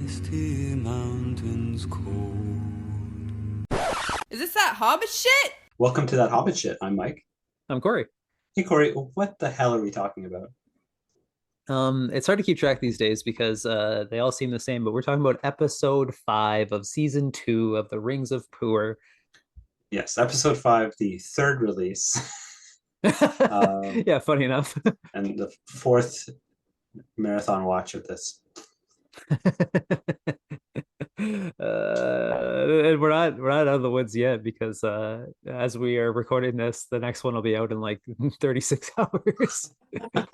Misty mountains cold. Is this that Hobbit shit? Welcome to That Hobbit Shit. I'm Mike. I'm Corey. Hey, Corey, what the hell are we talking about? It's hard to keep track these days because they all seem the same, but we're talking about episode 5 of season 2 of the Rings of POOer. Yes, episode 5, the third release. Yeah, funny enough. And the fourth marathon watch of this. And we're not out of the woods yet because as we are recording this, the next one will be out in like 36 hours. All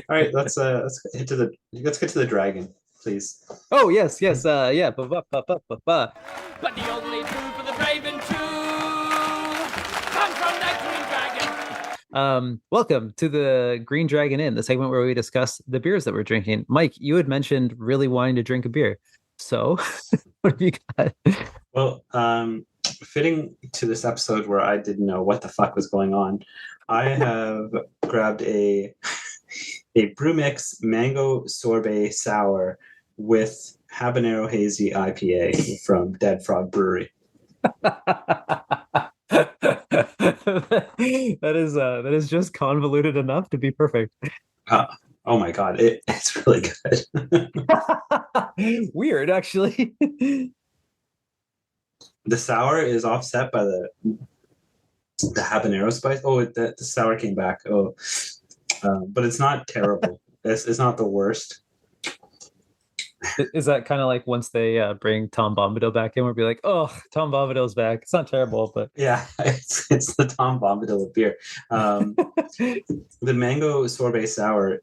right, let's get to the dragon, please. Oh yes, yeah. But the only food for the brave and true comes from that green dragon. Welcome to the Green Dragon Inn, the segment where we discuss the beers that we're drinking. Mike, you had mentioned really wanting to drink a beer. So, what have you got? Well, fitting to this episode where I didn't know what the fuck was going on, I have grabbed a brew mix mango sorbet sour with habanero hazy IPA from Dead Frog Brewery. That is just convoluted enough to be perfect. Oh my god, it's really good. Weird, actually. The sour is offset by the habanero spice. Oh, the sour came back. But it's not terrible. It's not the worst. Is that kind of like once they bring Tom Bombadil back in, we'll be like, oh, Tom Bombadil's back. It's not terrible, but yeah, it's the Tom Bombadil of beer. The mango sorbet sour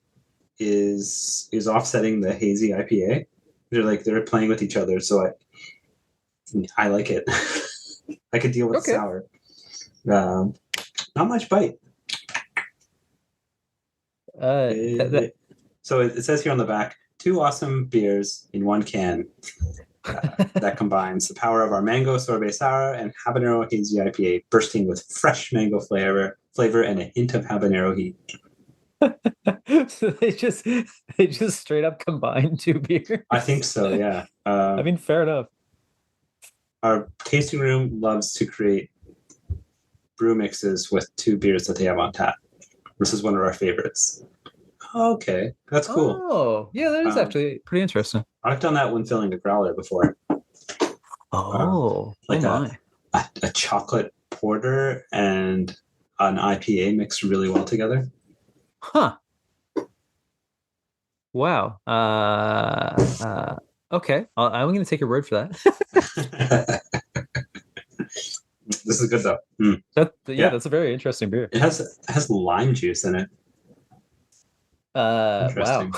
is offsetting the hazy IPA. They're playing with each other, so I like it. I could deal with sour. Not much bite. So it says here on the back, 2 awesome beers in one can. That combines the power of our mango sorbet sour and habanero hazy IPA, bursting with fresh mango flavor and a hint of habanero heat. So they just straight up combine 2 beers. I think so, yeah. I mean, fair enough. Our tasting room loves to create brew mixes with 2 beers that they have on tap. This is one of our favorites. Okay, that's cool. Oh, yeah, that is actually pretty interesting. I've done that when filling a growler before. Like a chocolate porter and an IPA mixed really well together. Huh. Wow. Okay. I'm going to take your word for that. This is good though. That's a very interesting beer. It has lime juice in it. Wow.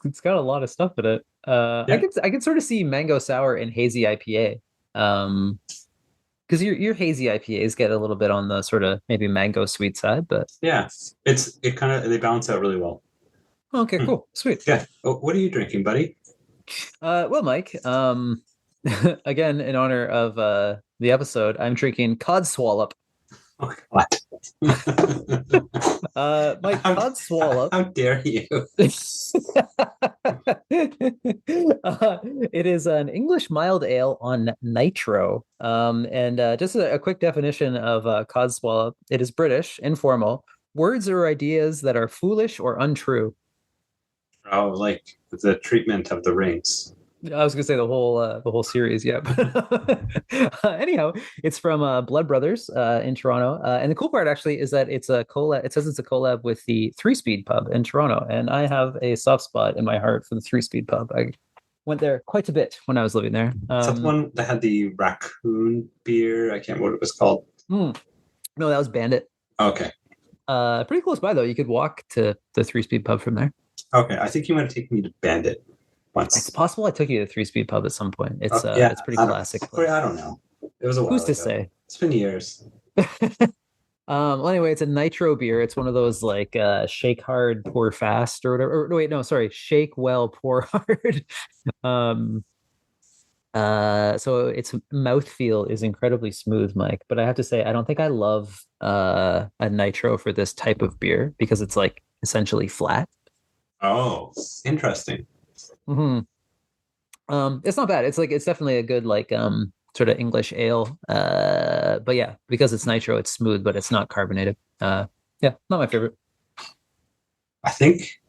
It's got a lot of stuff in it. Yeah. I can sort of see mango sour and hazy IPA. Because your hazy IPAs get a little bit on the sort of maybe mango sweet side, but yeah, they balance out really well. Okay, cool, sweet. Yeah. Oh, what are you drinking, buddy? Well, Mike, again in honor of the episode, I'm drinking Cod Swallop. Oh God. Mike, Cod Swallop. How dare you? It is an English mild ale on nitro. And just a quick definition of Cod Swallop. It is British, informal. Words or ideas that are foolish or untrue. Oh, like the treatment of the rings. I was gonna say the whole series, yeah. Anyhow, it's from Blood Brothers in Toronto, and the cool part actually is that it's a collab. It says it's a collab with the 3-Speed pub in Toronto, and I have a soft spot in my heart for the 3-Speed pub. I went there quite a bit when I was living there. Is that the one that had the raccoon beer? I can't remember what it was called. No, that was Bandit. Okay. Pretty close by though. You could walk to the 3-Speed pub from there. Okay, I think you might have taken me to Bandit once. It's possible I took you to 3-Speed pub at some point. It's pretty classic. I don't know. It was a while Who's to ago. say? It's been years. Well, anyway, it's a nitro beer. It's one of those like shake hard, pour fast, or whatever. Or, wait, no, sorry, shake well, pour hard. So its mouthfeel is incredibly smooth, Mike. But I have to say, I don't think I love a nitro for this type of beer because it's like essentially flat. Oh, interesting. Hmm. It's not bad. It's like it's definitely a good like sort of English ale. But yeah, because it's nitro, it's smooth, but it's not carbonated. Yeah, not my favorite. I think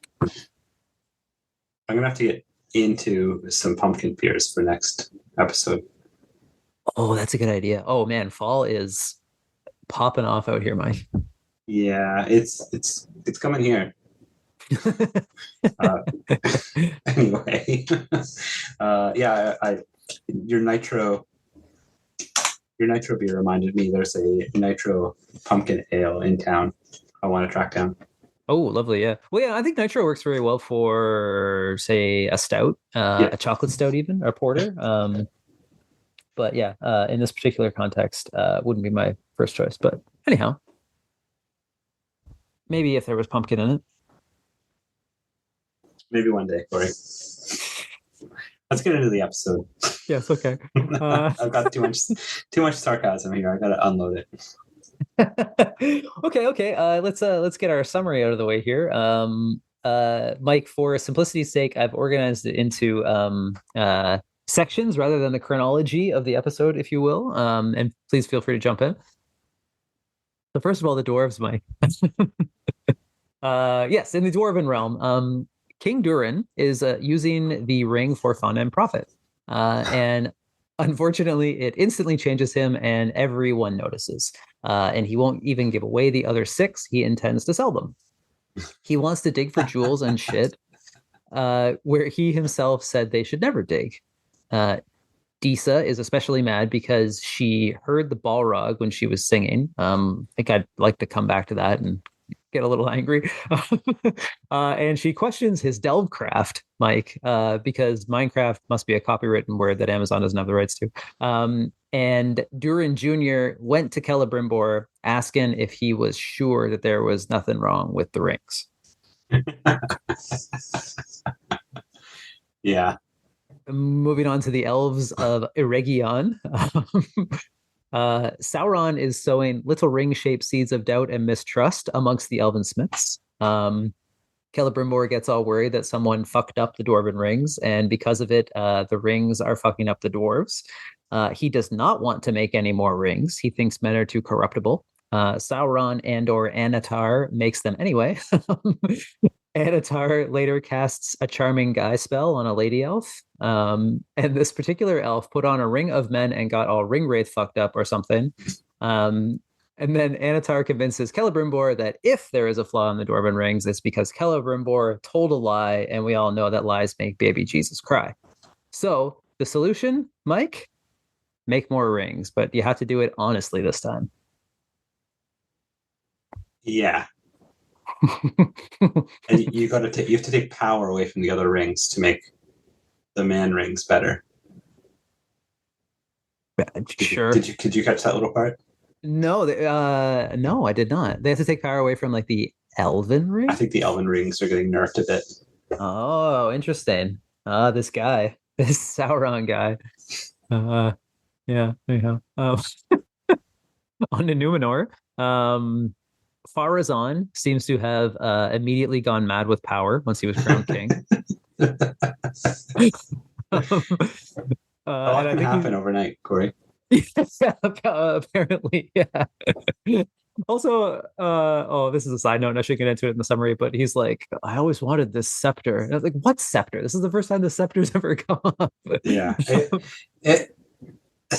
I'm gonna have to get into some pumpkin beers for next episode. Oh, that's a good idea. Oh man, fall is popping off out here, Mike. Yeah, it's coming here. Uh, anyway, yeah, your nitro beer reminded me. There's a nitro pumpkin ale in town. I want to track down. Oh, lovely. Yeah. Well, yeah, I think nitro works very well for, say, a stout, Yeah, a chocolate stout, even or porter. But yeah, in this particular context, wouldn't be my first choice. But anyhow, maybe if there was pumpkin in it. maybe one day, Corey. Let's get into the episode. Yes. Okay. I've got too much sarcasm here. I gotta unload it. Okay. Let's get our summary out of the way here. Mike, for simplicity's sake, I've organized it into sections rather than the chronology of the episode, if you will. And please feel free to jump in. So first of all, the dwarves, Mike. Yes, in the dwarven realm, King Durin is using the ring for fun and profit, and unfortunately, it instantly changes him, and everyone notices. And he won't even give away the other six. He intends to sell them. He wants to dig for jewels and shit, where he himself said they should never dig. Disa is especially mad because she heard the Balrog when she was singing. I think I'd like to come back to that and get a little angry. And she questions his delvecraft, Mike, because Minecraft must be a copywritten word that Amazon doesn't have the rights to. And Durin Jr. went to Celebrimbor asking if he was sure that there was nothing wrong with the rings. Yeah. Moving on to the elves of Eregion. Sauron is sowing little ring-shaped seeds of doubt and mistrust amongst the elven smiths. Celebrimbor gets all worried that someone fucked up the dwarven rings, and because of it, the rings are fucking up the dwarves. He does not want to make any more rings. He thinks men are too corruptible. Sauron and/or Anatar makes them anyway. Anatar later casts a charming guy spell on a lady elf. And this particular elf put on a ring of men and got all ring wraith fucked up or something. And then Anatar convinces Celebrimbor that if there is a flaw in the dwarven rings, it's because Celebrimbor told a lie, and we all know that lies make baby Jesus cry. So the solution, Mike, make more rings, but you have to do it honestly this time. Yeah. And you have to take power away from the other rings to make the man rings better. Sure. Could you catch that little part? No, no, I did not. They have to take power away from like the elven ring. I think the elven rings are getting nerfed a bit. Oh, interesting. This guy, this Sauron guy. Yeah. On to Numenor. Farazan seems to have immediately gone mad with power once he was crowned king. A lot can happen overnight, Corey. Apparently, yeah. Also, this is a side note, and I should get into it in the summary, but he's like, I always wanted this scepter. And I was like, what scepter? This is the first time the scepter's ever come up. Yeah.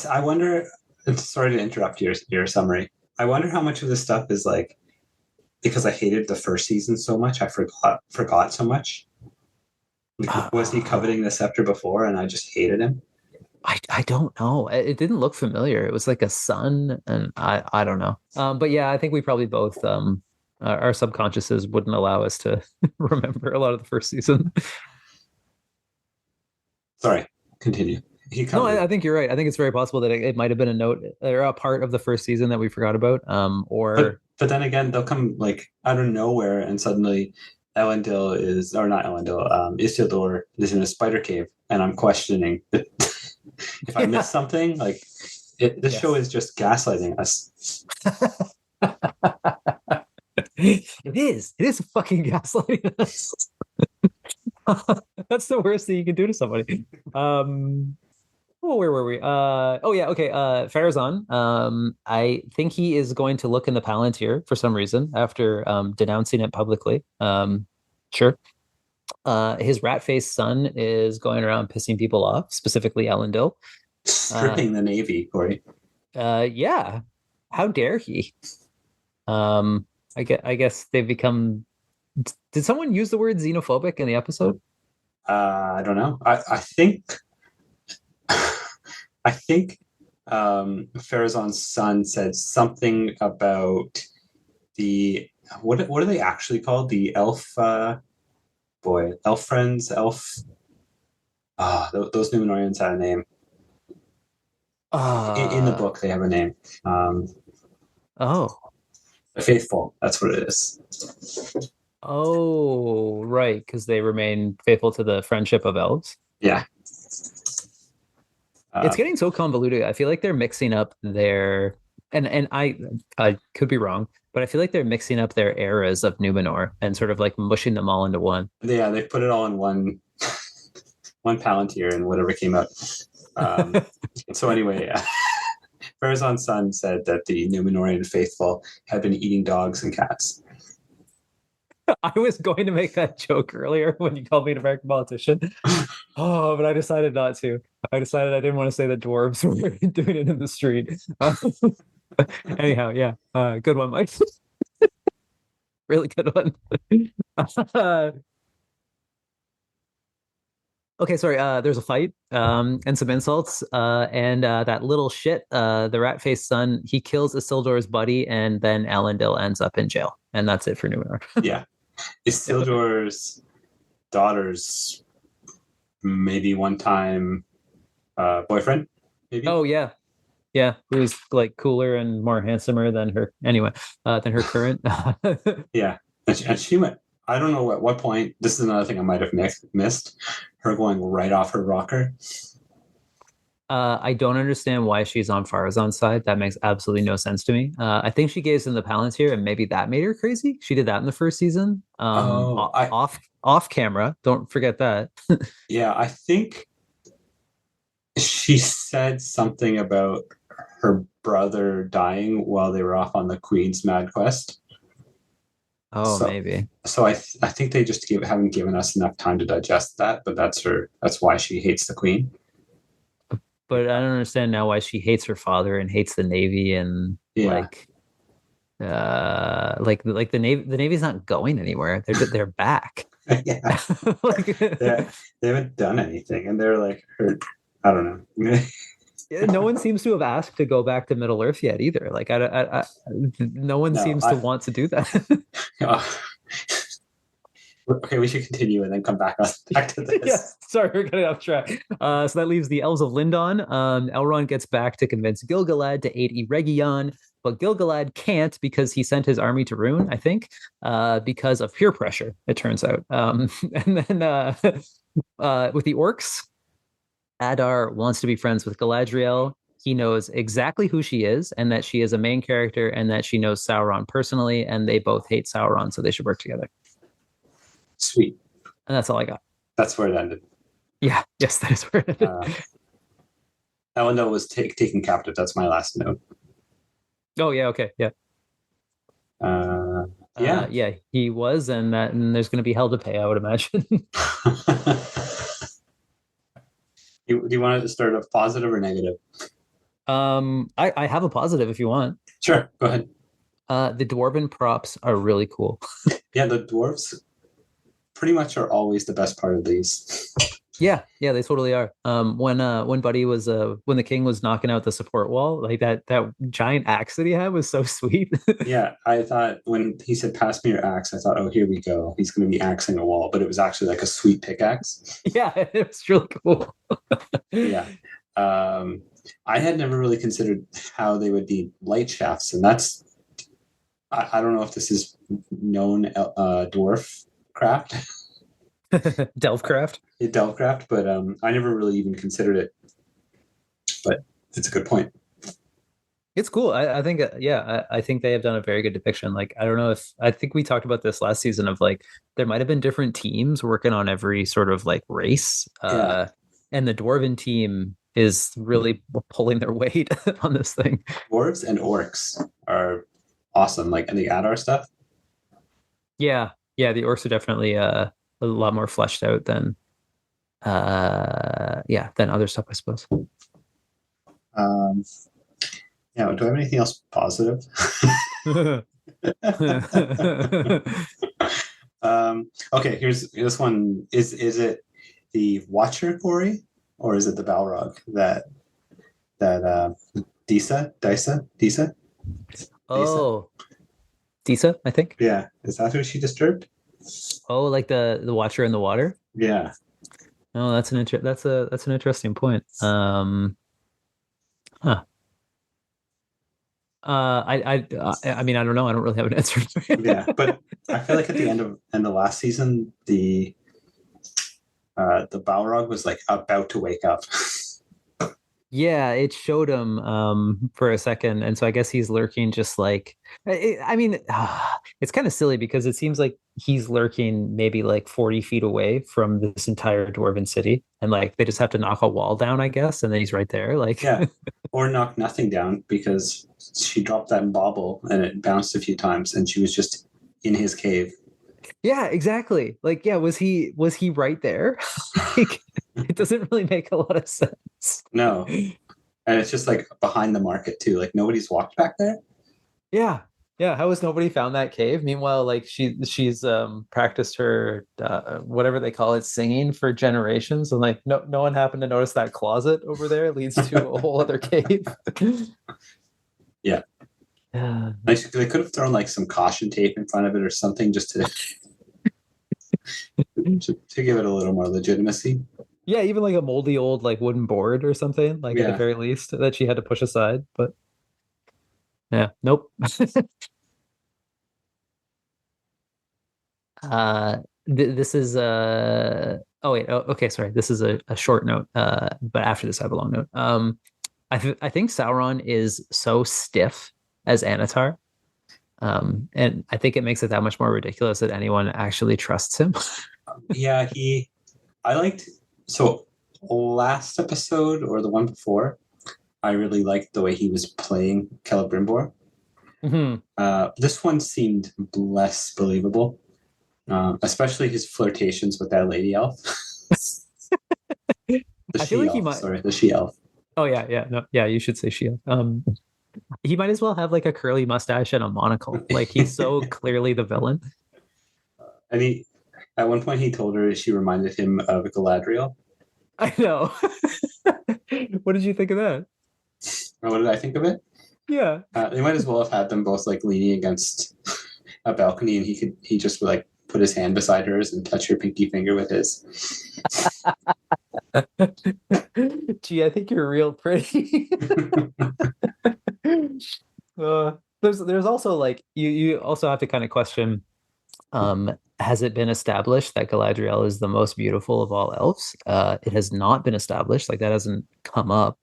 I wonder, sorry to interrupt your summary. I wonder how much of this stuff is like, because I hated the first season so much, I forgot so much. Like, was he coveting the scepter before and I just hated him? I don't know. It didn't look familiar. It was like a sun, and I don't know. But yeah, I think we probably both our subconsciouses wouldn't allow us to remember a lot of the first season. Sorry, continue. No, I think you're right. I think it's very possible that it might have been a note or a part of the first season that we forgot about. But then again, they'll come like out of nowhere, and suddenly Elendil is, or not Elendil, Isildur is in a spider cave, and I'm questioning if I missed something. Like this show is just gaslighting us. It is. It is fucking gaslighting us. That's the worst thing you can do to somebody. Oh, where were we? Oh yeah, okay. Farazan. I think he is going to look in the Palantir for some reason after denouncing it publicly. Sure. His rat-faced son is going around pissing people off, specifically Elendil. Stripping the Navy, Corey. Yeah. How dare he? Um, I guess they've become. Did someone use the word xenophobic in the episode? I don't know. I think I think Farazan's son said something about the what are they actually called? The elf elf friends, elf. Those Numenorians had a name. In the Uh book, they have a name. Um, oh. the faithful. That's what it is. Oh, right, because they remain faithful to the friendship of elves. Yeah. It's Uh, getting so convoluted. I feel like they're mixing up their and I could be wrong, but I feel like they're mixing up their eras of Numenor and sort of like mushing them all into one. yeah, they put it all in one Palantir and whatever came out. So anyway, Farazan's son said that the Numenorian faithful had been eating dogs and cats. I was going to make that joke earlier when you called me an American politician. Oh, but I decided not to. I decided I didn't want to say that dwarves were doing it in the street. Anyhow, yeah, good one, Mike. Really good one. Okay, sorry. There's a fight, and some insults, and that little shit, the rat-faced son, he kills Isildur's buddy, and then Elendil ends up in jail, and that's it for Numenor. Yeah. Isildur's daughter's maybe one time boyfriend, maybe. Oh yeah, yeah, who's like cooler and more handsomer than her anyway, than her current. Yeah. And she went, I don't know at what point, this is another thing I might have missed, her going right off her rocker. I don't understand why she's on Farazan's side. That makes absolutely no sense to me. I think she gave him the Palantir, and maybe that made her crazy. She did that in the first season. Oh, Off camera. Don't forget that. yeah, I think she said something about her brother dying while they were off on the Queen's mad quest. Oh, So, maybe. I think they just haven't given us enough time to digest that, but that's why she hates the Queen. But I don't understand now why she hates her father and hates the Navy and Yeah. like the Navy's not going anywhere. They're back. Yeah. Like They haven't done anything, and they're like hurt. I don't know. no one seems to have asked to go back to Middle Earth yet either. Like no one No, seems to want to do that. Oh. Okay, we should continue and then come back to this. Yeah, sorry, we're getting off track. So that leaves the Elves of Lindon. Elrond gets back to convince Gil-galad to aid Eregion, but Gil-galad can't because he sent his army to Rhûn, I think, because of peer pressure, it turns out. And then with the orcs, Adar wants to be friends with Galadriel. He knows exactly who she is and that she is a main character and that she knows Sauron personally, and they both hate Sauron, so they should work together. Sweet. And that's all I got. That's where it ended. Yeah, yes, that is where it ended. Elendil was taken captive. That's my last note. Oh yeah, okay, yeah. Yeah. Yeah, he was, and there's going to be hell to pay, I would imagine. Do you want to start off positive or negative? I have a positive if you want. Sure, go ahead. The dwarven props are really cool. Yeah, the dwarves pretty much are always the best part of these. Yeah, they totally are. When Buddy was when the king was knocking out the support wall, like that giant axe that he had was so sweet. Yeah, I thought when he said "pass me your axe," I thought, "Oh, here we go. He's going to be axing a wall," but it was actually like a sweet pickaxe. Yeah, it was really cool. Yeah, I had never really considered how they would be light shafts, and that's I don't know if this is known dwarf craft. Delvecraft. Delvecraft, but I never really even considered it. But it's a good point. It's cool. I think, yeah, I think they have done a very good depiction. Like, I don't know if I think we talked about this last season of like there might have been different teams working on every sort of like race. Yeah, And the Dwarven team is really pulling their weight on this thing. dwarves and orcs are awesome. Like, and the Adar stuff. Yeah, yeah, the orcs are definitely a lot more fleshed out than yeah, than other stuff, I suppose. Um, yeah. Do I have anything else positive? Okay, here's this one. Is it the Watcher quarry or is it the Balrog that Disa? Oh, Disa, I think. Yeah, is that who she disturbed? Oh, like the Watcher in the water. Yeah, Oh, that's an interesting point. Huh. I mean, I don't know. I don't really have an answer. yeah. But I feel like at the end of last season, the Balrog was like about to wake up. Yeah, it showed him for a second, and so I guess he's lurking just like I mean, it's kind of silly because it seems like he's lurking maybe like 40 feet away from this entire dwarven city, and like they just have to knock a wall down, I guess, and then he's right there. Like, Yeah, or knock nothing down because she dropped that bauble and it bounced a few times, and she was just in his cave. yeah, exactly. Like, yeah, was he right there? Like, it doesn't really make a lot of sense. No, and it's just like behind the market too. Like nobody's walked back there. Yeah. Yeah. How has nobody found that cave? Meanwhile, like she's practiced her whatever they call it, singing for generations. And like no one happened to notice that closet over there leads to a whole other cave. Yeah, Yeah. like, they could have thrown like some caution tape in front of it or something just to give it a little more legitimacy. Yeah, even like a moldy old like wooden board or something, like at the Yeah, very least, that she had to push aside. But yeah, nope. Uh, this is oh wait, oh, okay, sorry. This is a short note. But after this, I have a long note. I think Sauron is so stiff as Anatar. And I think it makes it that much more ridiculous that anyone actually trusts him. yeah. I liked so last episode or the one before. I really liked the way he was playing Celebrimbor. Mhm. This one seemed less believable, especially his flirtations with that lady elf. The I feel she like he elf, might. sorry, the she elf. Oh yeah, yeah, no, yeah. You should say Shield. He might as well have like a curly mustache and a monocle. Like he's so clearly the villain. And at one point, he told her she reminded him of Galadriel. I know. What did you think of that? Or what did I think of it? Yeah. They might as well have had them both like leaning against a balcony, and he just would like put his hand beside hers and touch her pinky finger with his. Gee, I think you're real pretty. There's also like you also have to kind of question, has it been established that Galadriel is the most beautiful of all elves? It has not been established, like that hasn't come up.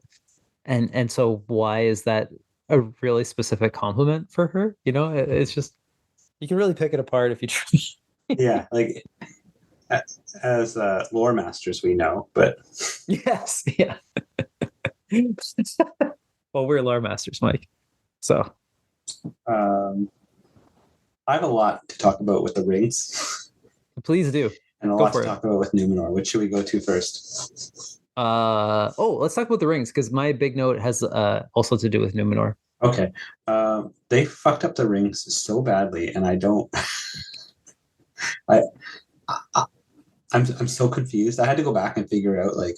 And so why is that a really specific compliment for her? You know, it's just you can really pick it apart if you try. Yeah, like as lore masters, we know, but Yes, yeah. Well, we're lore masters, Mike. So um, I have a lot to talk about with the rings, please do. and a Go lot to for it. talk about with Numenor. Which should we go to first? Oh, let's talk about the rings because my big note has also to do with Numenor. Okay, they fucked up the rings so badly, and I don't. I, I'm so confused. I had to go back and figure out like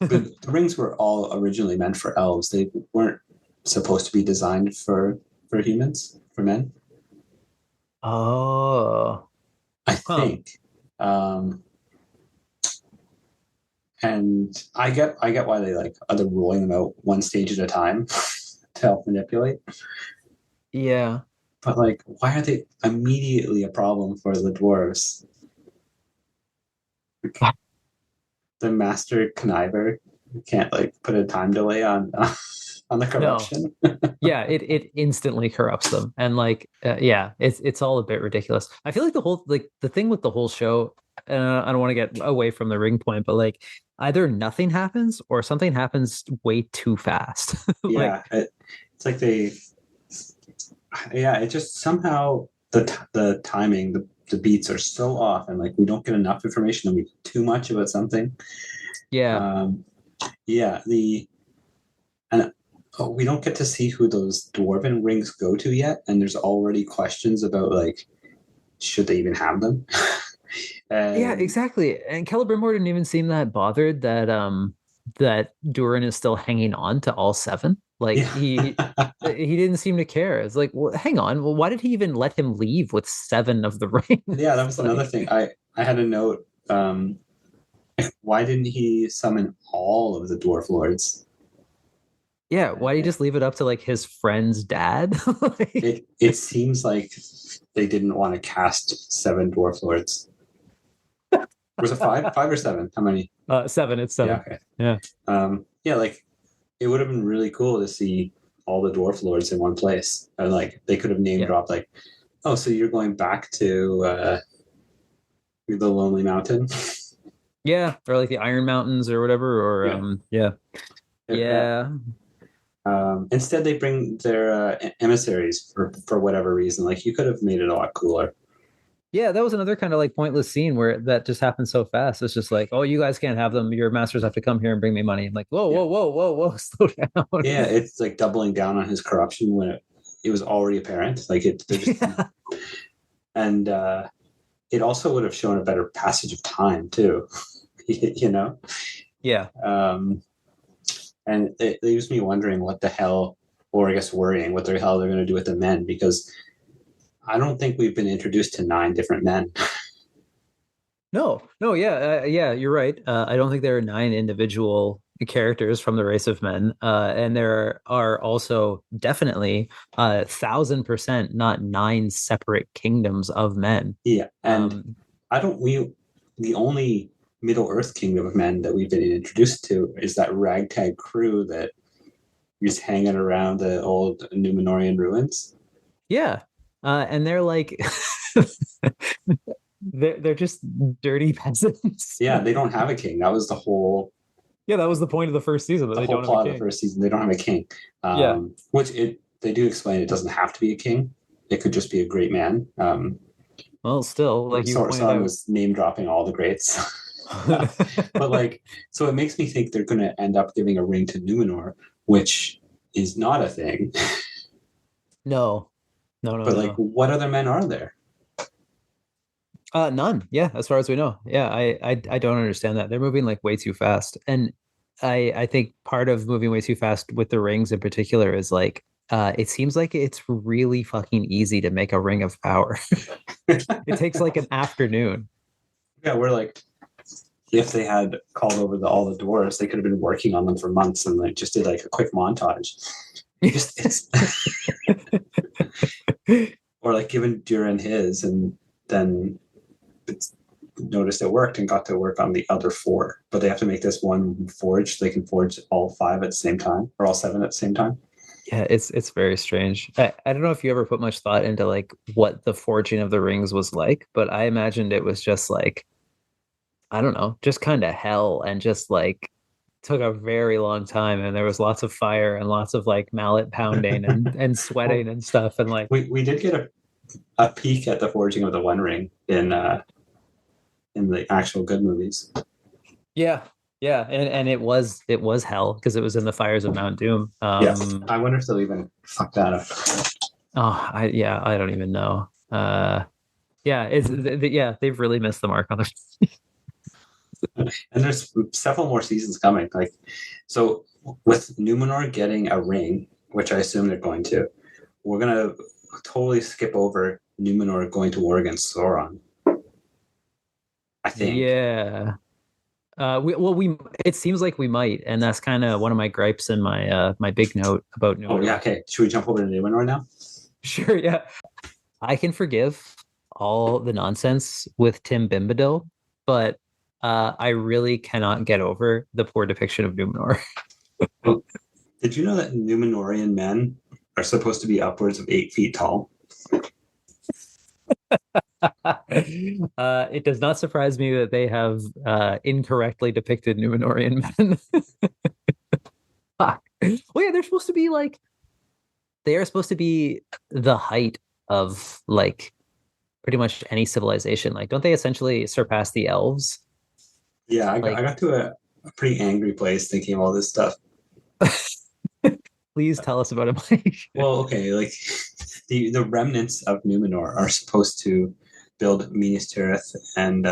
the rings were all originally meant for elves. They weren't supposed to be designed for humans, for men. Oh, I huh. think. And I get why they like are they rolling them out one stage at a time to help manipulate. Yeah. But like, why are they immediately a problem for the dwarves? The master conniver can't like put a time delay on on the No. corruption. Yeah, it instantly corrupts them, and like yeah, it's all a bit ridiculous. I feel like the whole like the thing with the whole show, and I don't want to get away from the ring point, but like either nothing happens or something happens way too fast. Like Yeah, it's like it just somehow the timing, the beats are so off, and like we don't get enough information, and we too much about something. yeah, Um, yeah, and we don't get to see who those dwarven rings go to yet, and there's already questions about like should they even have them? yeah, And exactly. And Celebrimbor didn't even seem that bothered that Durin is still hanging on to all seven. Like yeah, he didn't seem to care. It's like, well, hang on. Well, why did he even let him leave with seven of the yeah, that rings? was another Like, thing. I had a note. Why didn't he summon all of the dwarf lords? yeah, why do you just leave it up to like his friend's dad? Like, It seems like they didn't want to cast seven dwarf lords. Was it five or seven? How many? seven, it's Yeah, seven. okay. Yeah. Yeah, like it would have been really cool to see all the dwarf lords in one place, and like they could have name Yeah. dropped like, oh, so you're going back to the Lonely Mountain. Yeah. Or like the Iron Mountains or whatever. Or Yeah. yeah. Yeah. Yeah. Instead, they bring their emissaries for whatever reason. Like you could have made it a lot cooler. Yeah, that was another kind of like pointless scene where that just happened so fast. It's just like, oh, you guys can't have them. Your masters have to come here and bring me money. I'm like, whoa, Yeah, whoa, whoa, whoa, whoa, slow down. yeah, it's like doubling down on his corruption when it was already apparent. Like they're just, Yeah. and it also would have shown a better passage of time too. You know, Yeah. and it leaves me wondering what the hell, or I guess worrying what the hell they're going to do with the men, because I don't think we've been introduced to 9 different men. No, no, yeah, yeah, you're right. I don't think there are nine individual characters from the race of men, and there are also definitely 1,000% not nine separate kingdoms of men. Yeah, and Um, I don't we the only Middle Earth kingdom of men that we've been introduced to is that ragtag crew that is hanging around the old Numenorian ruins. yeah, and they're like, they're just dirty peasants. Yeah, they don't have a king. That was Yeah, that was the point of the first season that the they whole don't have a plot of the king. first season. They don't have a king. Yeah. Which they do explain it doesn't have to be a king. It could just be a great man. Well, still, like you pointed Sauron out. was name dropping all the greats. But like, so it makes me think they're going to end up giving a ring to Numenor, which is not a thing. No, no, no, But like, no. what other men are there? None. Yeah, as far as we know. Yeah, I don't understand that. They're moving like way too fast. And I think part of moving way too fast with the rings in particular is like it seems like it's really fucking easy to make a ring of power. It takes like an afternoon. Yeah, we're like, if they had called over all the dwarves, they could have been working on them for months and like just did like a quick montage. Just it's or like given Durin his, and then it's noticed it worked and got to work on the other 4. But they have to make this one forge. They can forge all 5 at the same time, or all 7 at the same time. Yeah, it's very strange. I don't know if you ever put much thought into like what the forging of the rings was like, but I imagined it was just like, I don't know, just kind of hell and just like took a very long time and there was lots of fire and lots of like mallet pounding and sweating Well, and stuff and like we did get a peek at the forging of the One Ring in the actual good movies. yeah, yeah, and it was hell because it was in the fires of Mount Doom. Yeah, I wonder if they'll even fuck that up. I don't even know. Yeah, yeah, they've really missed the mark on the And there's several more seasons coming. Like, so with Numenor getting a ring, which I assume they're going to, we're gonna totally skip over Numenor going to war against Sauron. I think. Yeah. We it seems like we might, and that's kind of one of my gripes in my big note about Oh Numenor. yeah, okay. Should we jump over to Numenor now? Sure, yeah. I can forgive all the nonsense with Tim Bimbadil, but I really cannot get over the poor depiction of Numenor. Did you know that Numenorian men are supposed to be upwards of 8 feet tall? It does not surprise me that they have incorrectly depicted Numenorian men. Fuck. Well, yeah, they're supposed to be like they are supposed to be the height of like pretty much any civilization. Like, don't they essentially surpass the elves? Yeah, I Like, got to a pretty angry place thinking of all this stuff. please tell us about it, Mike. Well, okay, like the remnants of Numenor are supposed to build Minas Tirith and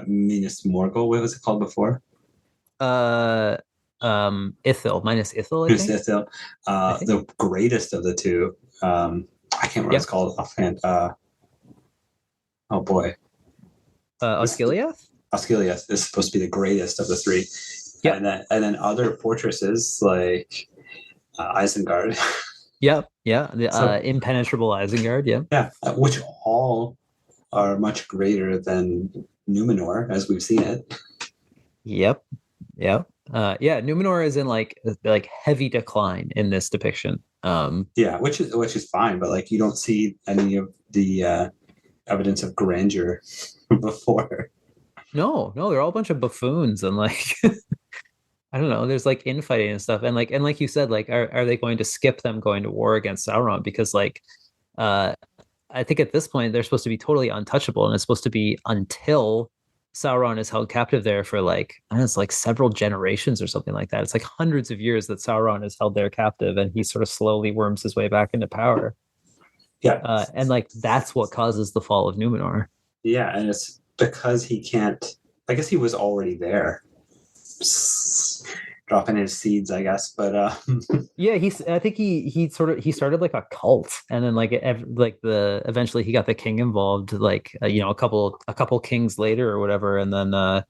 Minas Morgul. What was it called before? Uh, Ithil minus Ithil, I Minas think. Ithil, I think. the greatest of the two. I can't remember what it's Yep. called offhand. Oh boy, Osgiliath? Osgiliath is supposed to be the greatest of the three, Yep. and then other fortresses like Isengard. Yep. Yeah. The So impenetrable Isengard. Yep. yeah, which all are much greater than Numenor as we've seen it. Yep. Yep. Yeah, Numenor is in like heavy decline in this depiction. Yeah, which is fine, but like you don't see any of the evidence of grandeur before. No, no, they're all a bunch of buffoons and like I don't know, there's like infighting and stuff. And like you said, like are they going to skip them going to war against Sauron? Because like uh I think at this point they're supposed to be totally untouchable, and it's supposed to be until Sauron is held captive there for like I don't know, it's like several generations or something like that. It's like hundreds of years that Sauron is held there captive, and he sort of slowly worms his way back into power. Yeah, And like that's what causes the fall of Numenor. yeah, and it's because he can't. I guess he was already there, dropping his seeds, I guess. But Yeah, I think he started like a cult, and then like the eventually he got the king involved, like a couple kings later or whatever, and then yeah,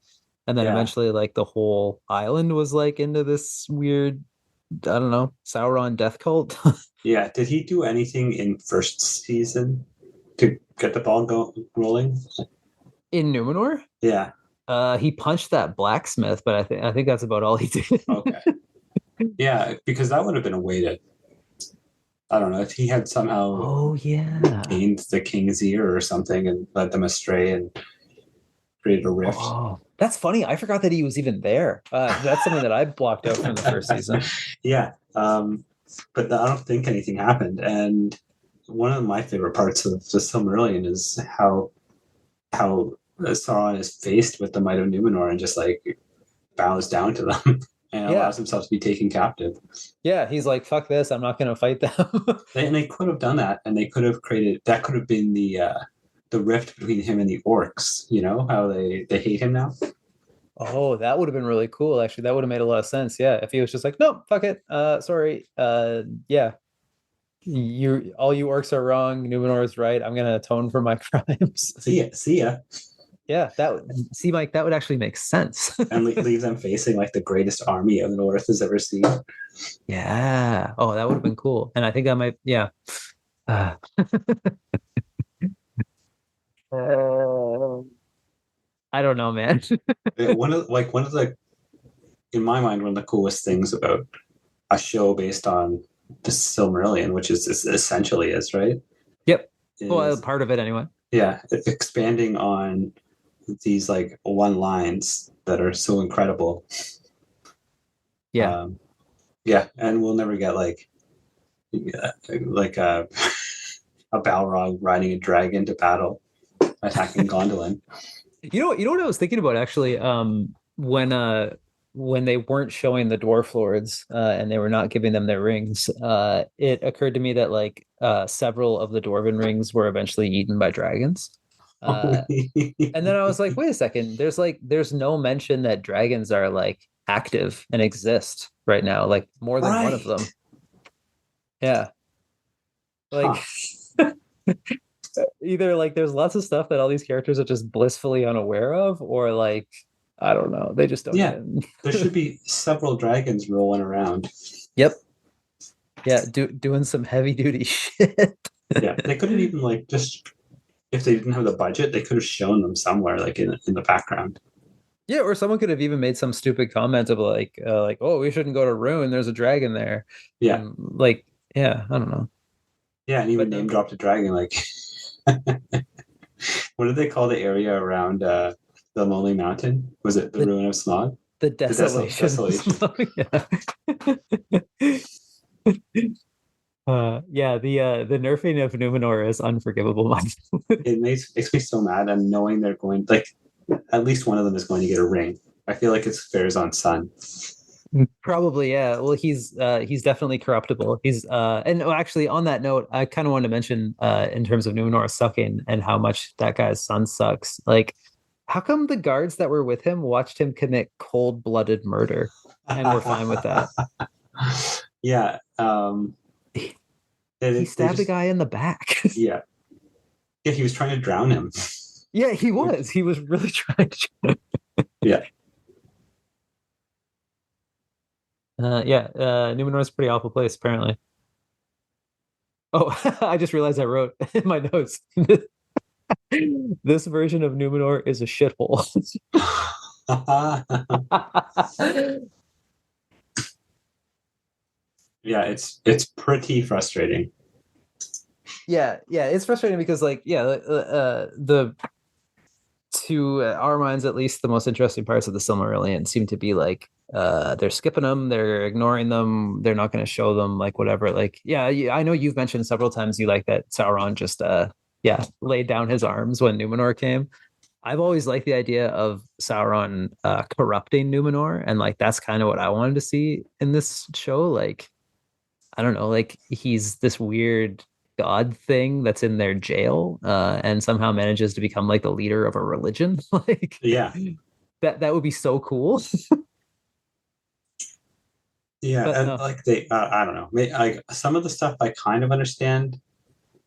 eventually like the whole island was like into this weird, I don't know, Sauron death cult. yeah. Did he do anything in first season to get the ball rolling? In Numenor. Yeah. He punched that blacksmith, but I think that's about all he did. Okay. Yeah, because that would have been a way to. I don't know if he had somehow Oh yeah. gained the king's ear or something and led them astray and created a rift. Oh, that's funny. I forgot that he was even there. That's something that I blocked out from the first season. Yeah, but I don't think anything happened. And one of my favorite parts of the Silmarillion is how Sauron is faced with the might of Numenor and just like bows down to them and Yeah. allows himself to be taken captive. Yeah, he's like, fuck this, I'm not gonna fight them. And they could have done that, and they could have created that could have been the rift between him and the orcs. You know how they hate him now. Oh, that would have been really cool. Actually, that would have made a lot of sense. Yeah, if he was just like, nope, fuck it. Sorry. Yeah, all you orcs are wrong. Numenor is right. I'm gonna atone for my crimes. See ya, Yeah, see, Mike, that would actually make sense. and leave them facing like the greatest army of the North has ever seen. Yeah. Oh, that would have been cool. And I think that might, yeah. Uh, I don't know, man. One of the in my mind one of the coolest things about a show based on the Silmarillion, which is essentially is right. Yep. Well, Is, part of it anyway. yeah, expanding on these like one lines that are so incredible. Yeah. Yeah, and we'll never get like a a Balrog riding a dragon to battle, attacking Gondolin. You know what I was thinking about actually, when they weren't showing the dwarf lords, and they were not giving them their rings, it occurred to me that like several of the dwarven rings were eventually eaten by dragons. And then I was like, wait a second, there's no mention that dragons are like active and exist right now, like more than one of them. Yeah. Like either like there's lots of stuff that all these characters are just blissfully unaware of, or like I don't know, they just don't. Yeah, there should be several dragons rolling around. Yep. Yeah, doing some heavy duty shit. Yeah, they could have even like just if they didn't have the budget, they could have shown them somewhere like in the background. Yeah, or someone could have even made some stupid comment of like, oh, we shouldn't go to Ruin. There's a dragon there, Yeah, and like, yeah, I don't know, yeah, and even but name no, dropped a dragon. Like, what did they call the area around the Lonely Mountain? Was it the the Ruin of Smog? the The desolation. desolation. Yeah. Yeah, the nerfing of Numenor is unforgivable. It makes me so mad. And knowing they're going like at least one of them is going to get a ring. I feel like it's Fairs on Sun. Probably, yeah. Well, he's definitely corruptible. He's and oh, actually on that note, I kind of wanted to mention in terms of Numenor sucking and how much that guy's son sucks. Like, how come the guards that were with him watched him commit cold-blooded murder and were fine with that? Yeah, He they stabbed a just guy in the back. yeah yeah he was trying to drown him. Yeah, he was. He was really trying to. Yeah, Yeah, Numenor's a pretty awful place, apparently. Oh, I just realized I wrote in my notes. This version of Numenor is a shithole. yeah, it's pretty frustrating. Yeah, it's frustrating because like yeah, the to our minds at least the most interesting parts of the Silmarillion seem to be like they're skipping them, they're ignoring them, they're not going to show them like whatever. Like yeah, I know you've mentioned several times you like that Sauron just yeah, laid down his arms when Numenor came. I've always liked the idea of Sauron corrupting Numenor, and like that's kind of what I wanted to see in this show. Like I don't know, like he's this weird god thing that's in their jail, and somehow manages to become like the leader of a religion. Like Yeah, that would be so cool. yeah, But and no, like they I don't know, like some of the stuff I kind of understand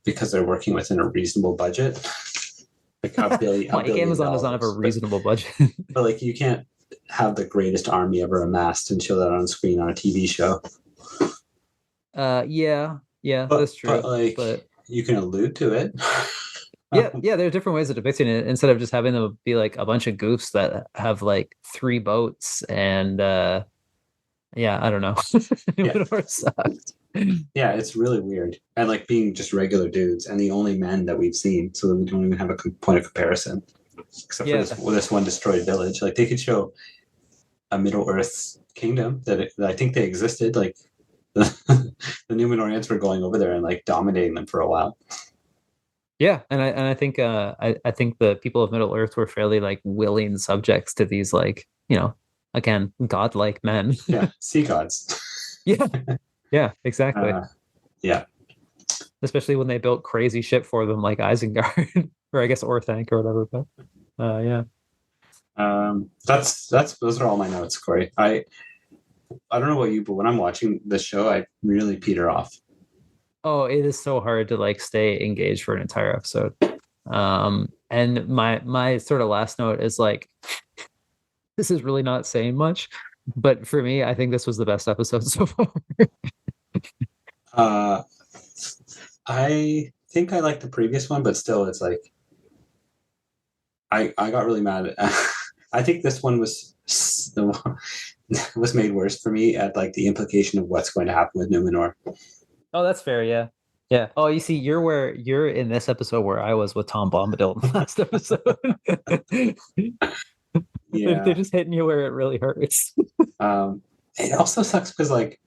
because they're working within a reasonable budget, like a Mike, billion Amazon does not have a dollars. reasonable budget. But like you can't have the greatest army ever amassed and show that on screen on a TV show. Yeah, that's But true. like But you can allude to it. yeah, there are different ways of depicting it instead of just having them be like a bunch of goofs that have like three boats and yeah, I don't know. Yeah, Numenor sucked. yeah, it's really weird. And like being just regular dudes and the only men that we've seen, so that we don't even have a point of comparison, except for Yeah, this one destroyed village. Like they could show a Middle Earth kingdom that I think they existed. Like the Numenorians were going over there and like dominating them for a while. yeah, and I think I think the people of Middle Earth were fairly like willing subjects to these like again godlike men. Yeah, sea gods. Yeah, yeah, exactly. Yeah, Especially when they built crazy shit for them like Isengard or I guess Orthanc or whatever. But yeah. that's those are all my notes, Corey. I don't know about you, but when I'm watching the show, I really peter off. Oh, it is so hard to like stay engaged for an entire episode. And my sort of last note is like this is really not saying much, but for me, I think this was the best episode so far. Uh, I think I like the previous one, but still, it's like I got really mad. I think this one was made worse for me at like the implication of what's going to happen with Numenor. Oh, that's fair, yeah. Yeah. Oh, you see, you're in this episode where I was with Tom Bombadil in the last episode. They're Yeah. just hitting you where it really hurts. It also sucks because like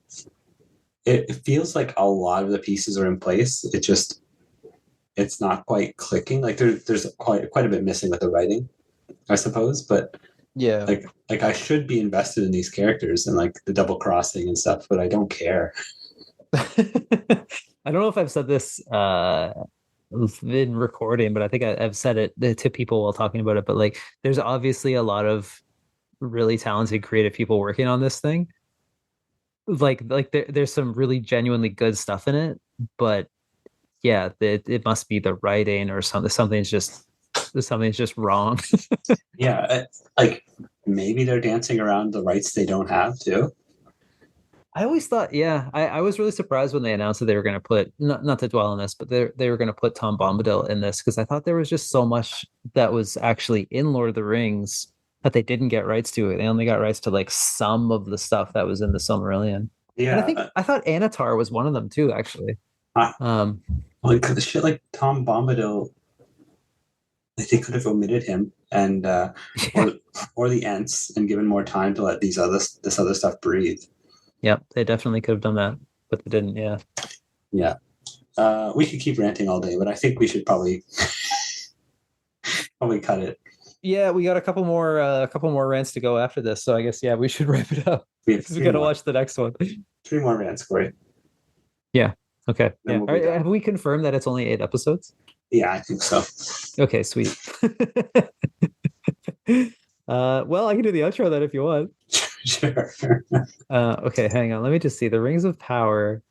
it feels like a lot of the pieces are in place. It's not quite clicking. Like there's quite a bit missing with the writing, I suppose. But Yeah. like I should be invested in these characters and like the double crossing and stuff, but I don't care. I don't know if I've said this in recording, but I think I've said it to people while talking about it. But like, there's obviously a lot of really talented creative people working on this thing. Like there's some really genuinely good stuff in it, but yeah, it must be the writing or something. Something's just wrong. Yeah, like maybe they're dancing around the rights they don't have too. I always thought, yeah, I was really surprised when they announced that they were going to put not to dwell on this, but they were going to put Tom Bombadil in this because I thought there was just so much that was actually in Lord of the Rings that they didn't get rights to it. They only got rights to like some of the stuff that was in the Silmarillion. And Yeah, I thought Anatar was one of them too, actually. uh, like the shit like Tom Bombadil, like they could have omitted him and Yeah. or the Ents and given more time to let this other stuff breathe. Yep, they definitely could have done that, but they didn't. Yeah. Yeah. We could keep ranting all day, but I think we should probably cut it. Yeah, we got a couple more rants to go after this, so I guess we should wrap it up We have because we got to watch the next one. 3 more rants, Corey. Yeah. Okay. Then Yeah. we'll All be right, done. have we confirmed that it's only 8 episodes? Yeah, I think so. Okay, sweet. Well, I can do the outro then if you want. Sure. Okay, hang on. Let me just see the Rings of Power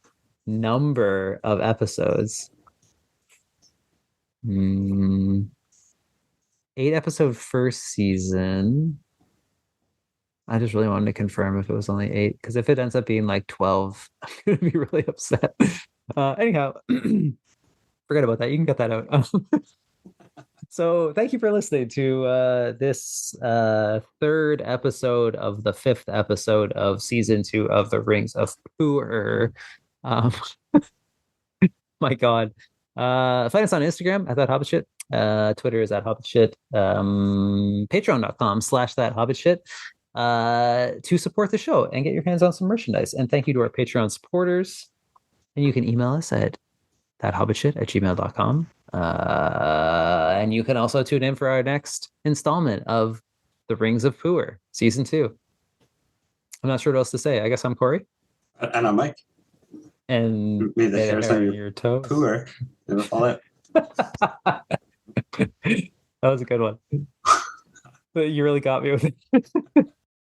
number of episodes. 8-episode first season. I just really wanted to confirm if it was only 8, because if it ends up being like 12, I'm gonna be really upset. Anyhow, forget about that. You can cut that out. So thank you for listening to this 3rd episode of the 5th episode of season 2 of the Rings of POOer. My God. Find us on Instagram at that hobbit shit. Twitter is at hobbit shit. Patreon.com/that hobbit shit. To support the show and get your hands on some merchandise. And thank you to our Patreon supporters. And you can email us at thathobbitshit@gmail.com. And you can also tune in for our next installment of The Rings of POOer, season 2. I'm not sure what else to say. I guess I'm Corey. And I'm Mike. And May the hairs on your toes. pooer never fall out. That was a good one. You really got me with it.